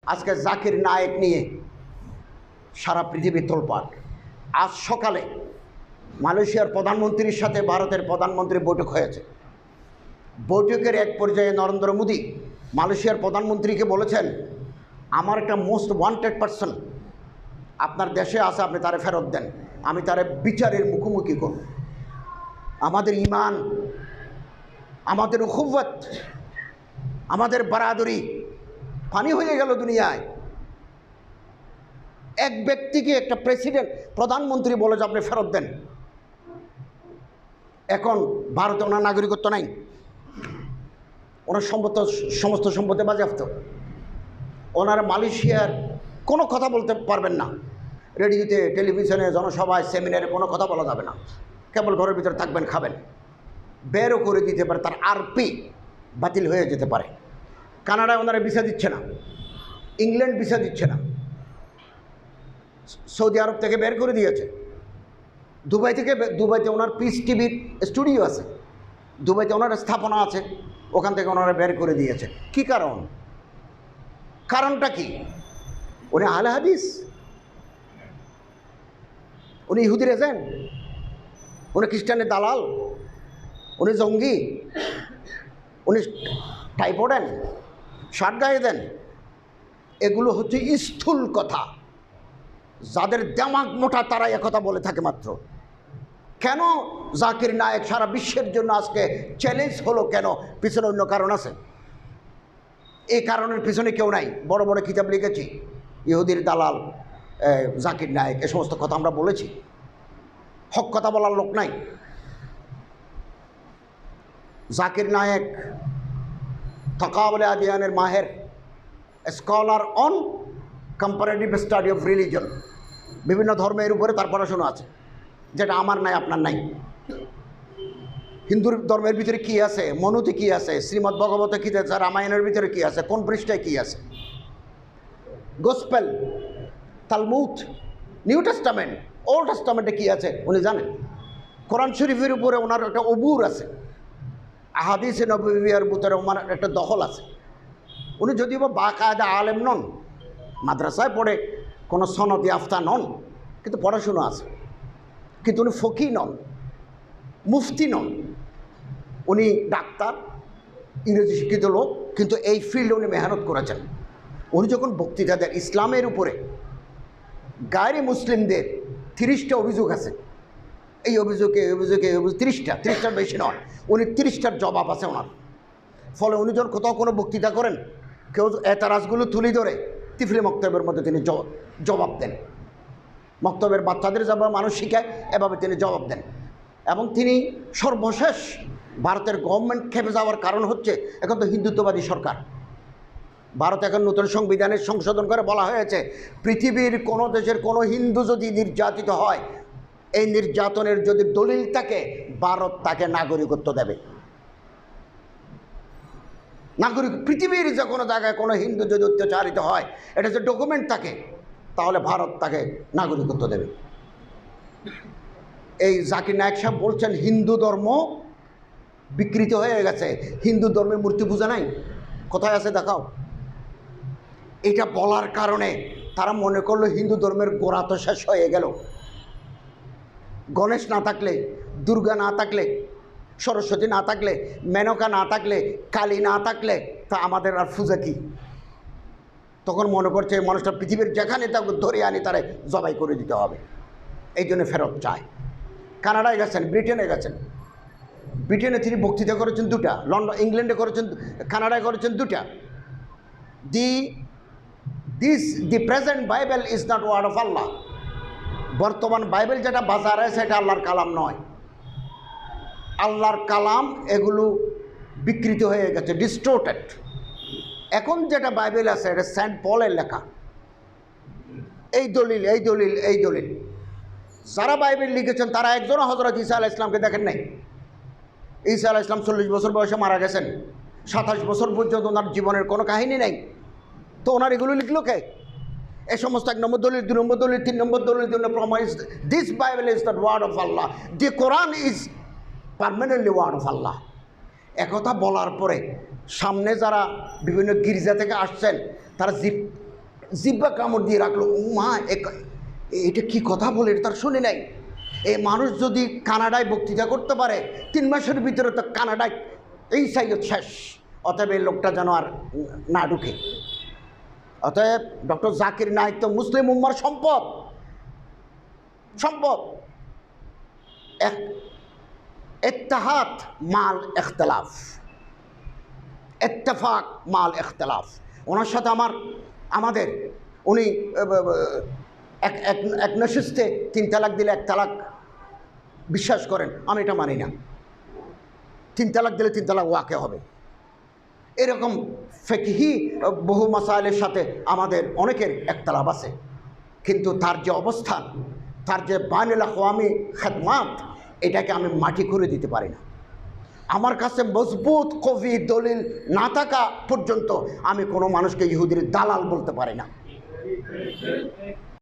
আজকে জাকির নায়েক নিয়ে সারা পৃথিবী তোলপাড়। আজ সকালে মালয়েশিয়ার প্রধানমন্ত্রীর সাথে ভারতের প্রধানমন্ত্রীর বৈঠক হয়েছে। বৈঠকের এক পর্যায়ে নরেন্দ্র মোদী মালয়েশিয়ার প্রধানমন্ত্রীকে বলেছেন, আমার একটা মোস্ট ওয়ান্টেড পারসন আপনার দেশে আছে, আপনি তারে ফেরত দেন, আমি তারে বিচারের মুখোমুখি করব। আমাদের ইমান, আমাদের উখুওয়াত, আমাদের বারাদরি পানি হয়ে গেল দুনিয়ায়। এক ব্যক্তিকে একটা প্রেসিডেন্ট, প্রধানমন্ত্রী বলে যে আপনি ফেরত দেন। এখন ভারতে ওনার নাগরিকত্ব নাই, ওনার সমস্ত সম্পত্তি বাজেয়াপ্ত। ওনারা মালয়েশিয়ার কোনো কথা বলতে পারবেন না, রেডিওতে, টেলিভিশনে, জনসভায়, সেমিনারে কোনো কথা বলা যাবে না। কেবল ঘরের ভিতরে থাকবেন, খাবেন। বেরও করে দিতে পারে, তার আরপি বাতিল হয়ে যেতে পারে। কানাডায় ওনারা ভিসা দিচ্ছে না, ইংল্যান্ড ভিসা দিচ্ছে না, সৌদি আরব থেকে বের করে দিয়েছে। দুবাইতে ওনার পিস টিভির স্টুডিও আছে, দুবাইতে ওনার স্থাপনা আছে, ওখান থেকে ওনারা বের করে দিয়েছে। কি কারণ? কারণটা কি? উনি আহলে হাদিস, উনি ইহুদির এজেন্ট, উনি খ্রিস্টানের দালাল, উনি জঙ্গি, উনি টাই পড়েন, শার্ট গায়ে দেন। এগুলো হচ্ছে স্থূল কথা। যাদের দিমাগ মোটা তারা একথা বলে থাকে মাত্র। কেন জাকির নায়েক সারা বিশ্বের জন্য আজকে চ্যালেঞ্জ হলো? কেন? পিছনে অন্য কারণ আছে। এই কারণের পিছনে কেউ নাই। বড় বড় কিতাব লিখেছি, ইহুদির দালাল জাকির নায়েক, এ সমস্ত কথা আমরা বলেছি। হক কথা বলার লোক নাই। জাকির নায়েক তাকাবুল আদিয়ানের মাহের, scholar on comparative study of religion. বিভিন্ন ধর্মের উপরে তার পড়াশোনা আছে, যেটা আমার নাই, আপনার নাই। হিন্দু ধর্মের ভিতরে কি আছে, মনুতে কি আছে, শ্রীমদ্ ভগবতে কী আছে, রামায়ণের ভিতরে কি আছে, কোন পৃষ্ঠায় কি আছে, gospel, Talmud, new testament, old টেস্টামেন্টে কি আছে উনি জানেন। কোরআন শরীফের উপরে ওনার একটা অবুর আছে, আহাদিসে নববিয়ার ভিতরে ওনার একটা দখল আছে। উনি যদিও বা বাকায়দা আলেম নন, মাদ্রাসায় পড়ে কোনো সনদ ইয়াফতা নন, কিন্তু পড়াশুনো আছে। কিন্তু উনি ফকি নন, মুফতি নন, উনি ডাক্তার, ইংরেজি শিক্ষিত লোক, কিন্তু এই ফিল্ডে উনি মেহনত করেছেন। উনি যখন বক্তৃতা দেন ইসলামের উপরে, গায়রে মুসলিমদের 30টা অভিযোগ আছে। এই অভিযোগে 30টার বেশি নয়, উনি 30টার জবাব আছে ওনার। ফলে উনি যখন কোথাও কোনো বক্তৃতা করেন, কেউ এতারাজগুলো তুলে ধরে তিফলি মক্তবের মধ্যে তিনি জবাব দেন। মক্তবের বাচ্চাদের যেভাবে মানুষ শিখায়, এভাবে তিনি জবাব দেন। এবং তিনি সর্বশেষ ভারতের গভর্নমেন্ট খেপে যাওয়ার কারণ হচ্ছে, এখন তো হিন্দুত্ববাদী সরকার। ভারত এখন নতুন সংবিধানের সংশোধন করে বলা হয়েছে, পৃথিবীর কোনো দেশের কোনো হিন্দু যদি নির্যাতিত হয়, এই নির্যাতনের যদি দলিল থাকে, ভারত তাকে নাগরিকত্ব দেবে। নাগরিক, পৃথিবীর যে কোনো জায়গায় কোনো হিন্দু যদি অত্যাচারিত হয়, এটা যে ডকুমেন্ট থাকে, তাহলে ভারত তাকে নাগরিকত্ব দেবে। এই জাকির নায়েক সাহেব বলছেন হিন্দু ধর্ম বিকৃত হয়ে গেছে, হিন্দু ধর্মের মূর্তি পূজা নাই, কোথায় আছে দেখাও। এটা বলার কারণে তারা মনে করলো হিন্দু ধর্মের গোড়া তো শেষ হয়ে গেল। গণেশ না থাকলে, দুর্গা না থাকলে, সরস্বতী না থাকলে, মেনকা না থাকলে, কালী না থাকলে, তা আমাদের আর পূজা কি? তখন মনে করছে এই মানুষটা পৃথিবীর যেখানে তাকে ধরে আনি তারে জবাই করে দিতে হবে। এই জন্য ফেরত চায়। কানাডায় গেছেন, ব্রিটেনে গেছেন। ব্রিটেনে তিনি বক্তৃতা করেছেন 2টা, লন্ডন, ইংল্যান্ডে করেছেন, কানাডায় করেছেন 2টা। The present Bible is not word of Allah. বর্তমান বাইবেল যেটা বাজারে, সেটা আল্লাহর কালাম নয়। আল্লাহর কালাম এগুলো বিকৃত হয়ে গেছে, ডিস্টোর্টেড। এখন যেটা বাইবেল আছে, এটা সেন্ট পলের লেখা। এই দলিল, এই দলিল, এই দলিল। যারা বাইবেল লিখেছেন তারা একজনও হযরত ঈসা আলাইহিস সালামকে দেখেন নাই। ঈসা আলাইহিস সালাম 40 বছর বয়সে মারা গেছেন। 27 বছর পর্যন্ত ওনার জীবনের কোনো কাহিনী নেই। তো ওনার এগুলো লিখলো কে? এই সমস্ত 1 নম্বর দলিল, 2 নম্বর দলিল, 3 নম্বর দলিল জন্য promise this Bible is the word of Allah, the Quran is permanently word of Allah. একথা বলার পরে সামনে যারা বিভিন্ন গির্জা থেকে আসছেন, তারা জিপ জিব্বা কামড় দিয়ে রাখলো। ও মা, এটা কি কথা বলে, এটা তার শুনে নাই। এই মানুষ যদি কানাডায় বক্তৃতা করতে পারে 3 মাসের ভিতরে, তো কানাডায় এই সাইজ শেষ। অতএব এই লোকটা যেন আর না ঢুকে। অতএব ডক্টর জাকির নায়েক তো মুসলিম উম্মার সম্পদ। ইত্তেহাদ মাল ইখতিলাফ, ইত্তেফাক মাল ইখতিলাফ। ওনার সাথে আমাদের উনি এক নশিস্তে 3 তালাক দিলে 1 তালাক বিশ্বাস করেন, আমি এটা মানি না। 3 তালাক দিলে 3 তালাক ওয়াকে হবে। এরকম ফিকহি বহু মাসাইলের সাথে আমাদের অনেকের একতলাফ আছে, কিন্তু তার যে অবস্থান, তার যে বাইনুল আকওয়ামি খেদমাত, এটাকে আমি মাটি করে দিতে পারি না। আমার কাছে মজবুত কবি দলিল না থাকা পর্যন্ত আমি কোনো মানুষকে ইহুদির দালাল বলতে পারি না।